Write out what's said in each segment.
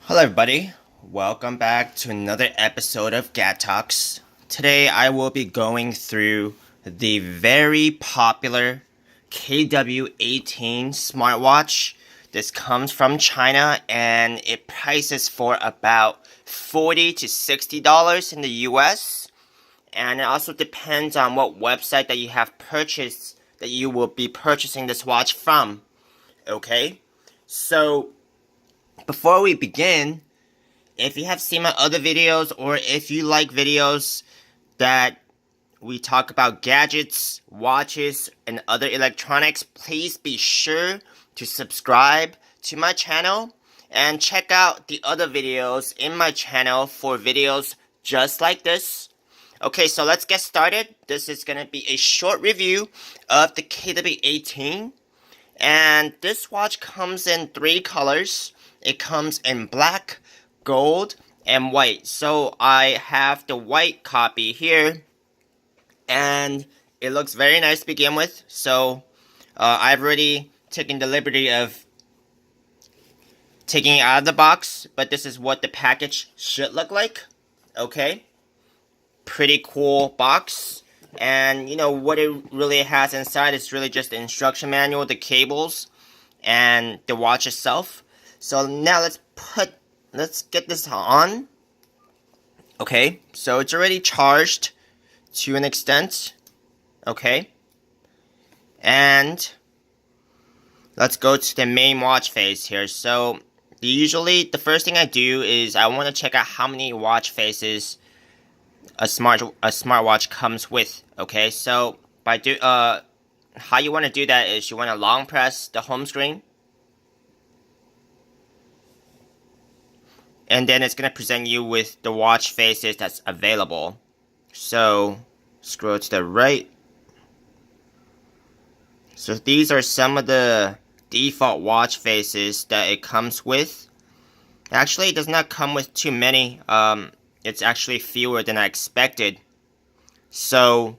Hello everybody, welcome back to another episode of Gad Talks. Today I will be going through the very popular KW18 smartwatch. This comes from China and it prices for about $40 to $60 in the US. And it also depends on what website that you have purchased that you will be purchasing this watch from. Okay? So before we begin, if you have seen my other videos or if you like videos that we talk about gadgets, watches, and other electronics, please be sure to subscribe to my channel and check out the other videos in my channel for videos just like this. Okay, so let's get started. This is going to be a short review of the KW18. And this watch comes in 3 colors. It comes in black, gold, and white. So I have the white copy here. And it looks very nice to begin with. So I've already taken the liberty of taking it out of the box. But this is what the package should look like. Okay. Pretty cool box. And you know what it really has inside is really just the instruction manual, the cables, and the watch itself. So now let's get this on. Okay, so it's already charged to an extent. Okay. And let's go to the main watch face here. So usually the first thing I do is I want to check out how many watch faces a smartwatch comes with. Okay, so how you want to do that is you want to long press the home screen, and then it's going to present you with the watch faces that's available. So scroll to the right. So these are some of the default watch faces that it comes with. Actually, it does not come with too many. It's actually fewer than I expected. So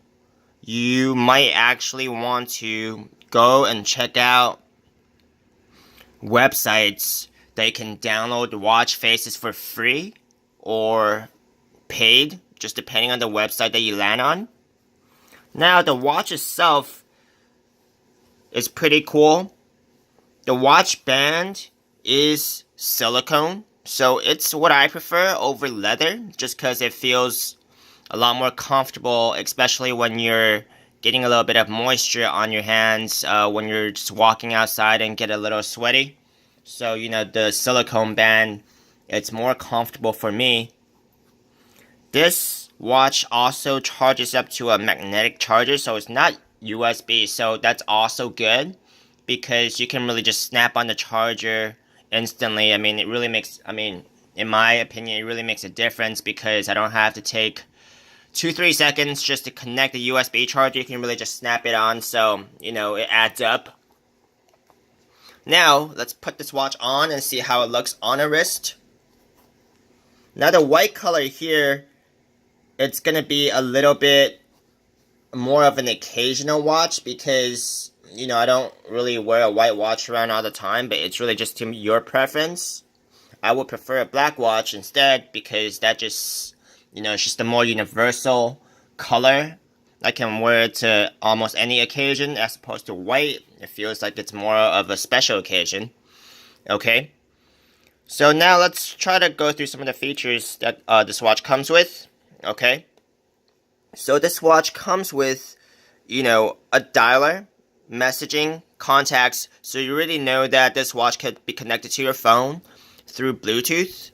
you might actually want to go and check out websites that you can download watch faces for free or paid, just depending on the website that you land on. Now, the watch itself is pretty cool. The watch band is silicone. So it's what I prefer over leather, just because it feels a lot more comfortable, especially when you're getting a little bit of moisture on your hands, when you're just walking outside and get a little sweaty. So, you know, the silicone band, it's more comfortable for me. This watch also charges up to a magnetic charger, so it's not USB, so that's also good, because you can really just snap on the charger instantly. I mean, in my opinion, it really makes a difference because I don't have to take 2-3 seconds just to connect the USB charger. You can really just snap it on, so, you know, it adds up. Now, let's put this watch on and see how it looks on a wrist. Now, the white color here, it's gonna be a little bit more of an occasional watch because, you know, I don't really wear a white watch around all the time, but it's really just to your preference. I would prefer a black watch instead because that just, you know, it's just a more universal color. I can wear it to almost any occasion as opposed to white. It feels like it's more of a special occasion. Okay. So now let's try to go through some of the features that this watch comes with. Okay. So this watch comes with, you know, a dialer, messaging, contacts, so you really know that this watch could be connected to your phone through Bluetooth.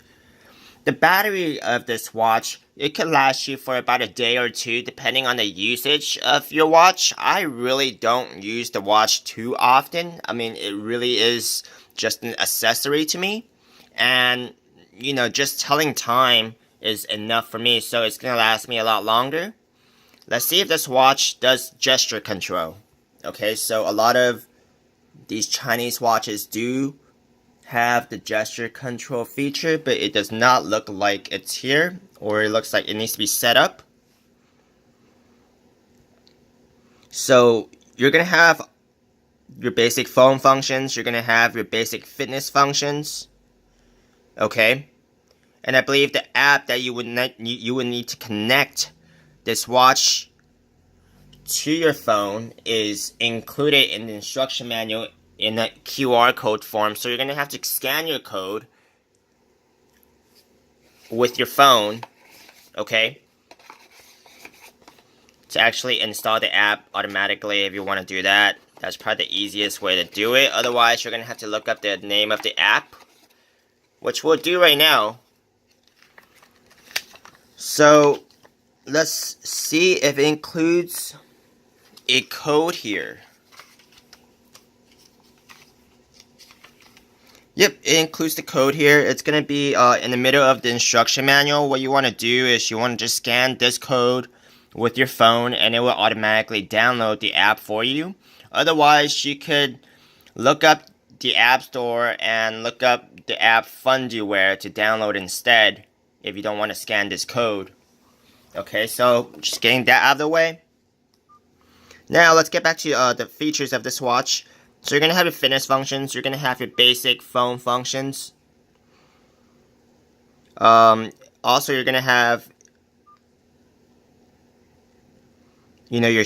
The battery of this watch, it could last you for about a day or two depending on the usage of your watch. I really don't use the watch too often. I mean, it really is just an accessory to me, and you know, just telling time is enough for me, so it's gonna last me a lot longer. Let's see if this watch does gesture control. Okay, so a lot of these Chinese watches do have the gesture control feature, but it does not look like it's here, or it looks like it needs to be set up. So you're gonna have your basic phone functions, you're gonna have your basic fitness functions. Okay, and I believe the app that you would need to connect this watch to your phone is included in the instruction manual in a QR code form. So you're gonna have to scan your code with your phone, okay, to actually install the app automatically. If you want to do that, that's probably the easiest way to do it. Otherwise, you're gonna have to look up the name of the app, which we'll do right now. So let's see if it includes a code here. Yep, it includes the code here. It's going to be in the middle of the instruction manual. What you want to do is you want to just scan this code with your phone and it will automatically download the app for you. Otherwise, you could look up the App Store and look up the app Kingwear to download instead if you don't want to scan this code. Okay, so just getting that out of the way. Now let's get back to the features of this watch. So you're going to have your fitness functions. You're going to have your basic phone functions. Also, you're going to have, your,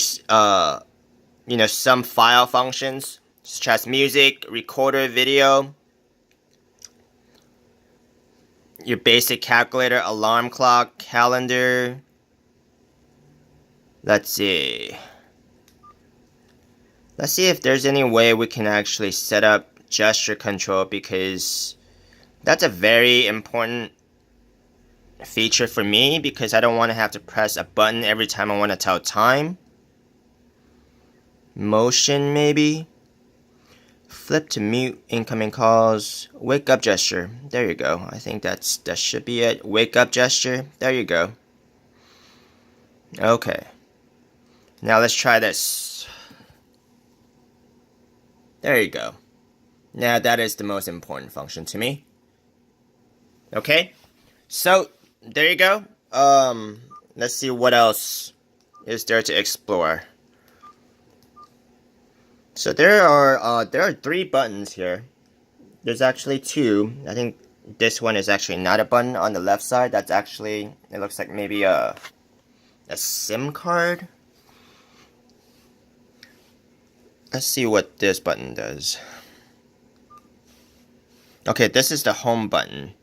some file functions, such as music, recorder, video. Your basic calculator, alarm clock, calendar. Let's see. Let's see if there's any way we can actually set up gesture control, because that's a very important feature for me, because I don't want to have to press a button every time I want to tell time. Motion, maybe. Flip to mute incoming calls. Wake up gesture. There you go. I think that should be it. Wake up gesture. There you go. Okay. Now let's try this. There you go. Now that is the most important function to me. Okay, so there you go. Let's see what else is there to explore. So there are 3 buttons here. There's actually 2. I think this one is actually not a button on the left side. That's actually, it looks like maybe a SIM card. Let's see what this button does. Okay, this is the home button.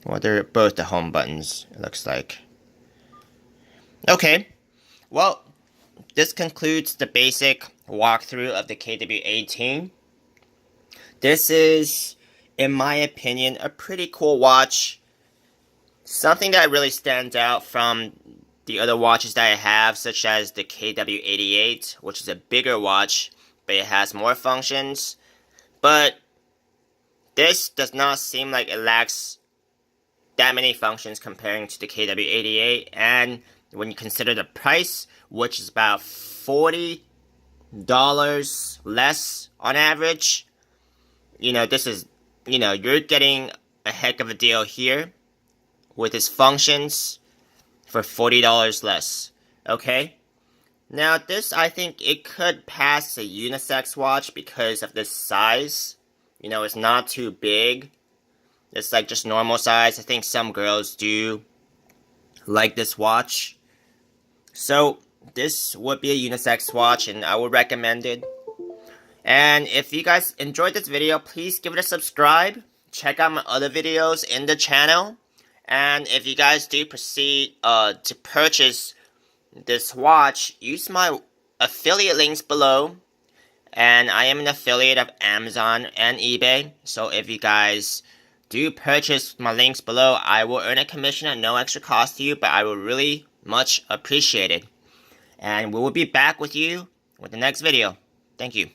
Well, they're both the home buttons, it looks like. Okay, well, this concludes the basic walkthrough of the KW18. This is, in my opinion, a pretty cool watch. Something that really stands out from the other watches that I have, such as the KW18, which is a bigger watch, but it has more functions. But this does not seem like it lacks that many functions comparing to the KW88. And when you consider the price, which is about $40 less on average, this is, you're getting a heck of a deal here with its functions for $40 less. Okay? Now this, I think it could pass a unisex watch because of this size. It's not too big. It's like just normal size. I think some girls do like this watch. So this would be a unisex watch and I would recommend it. And if you guys enjoyed this video, please give it a subscribe. Check out my other videos in the channel. And if you guys do proceed to purchase this watch, use my affiliate links below. And I am an affiliate of Amazon and eBay. So if you guys do purchase my links below, I will earn a commission at no extra cost to you, but I will really much appreciate it. And we will be back with you with the next video. Thank you.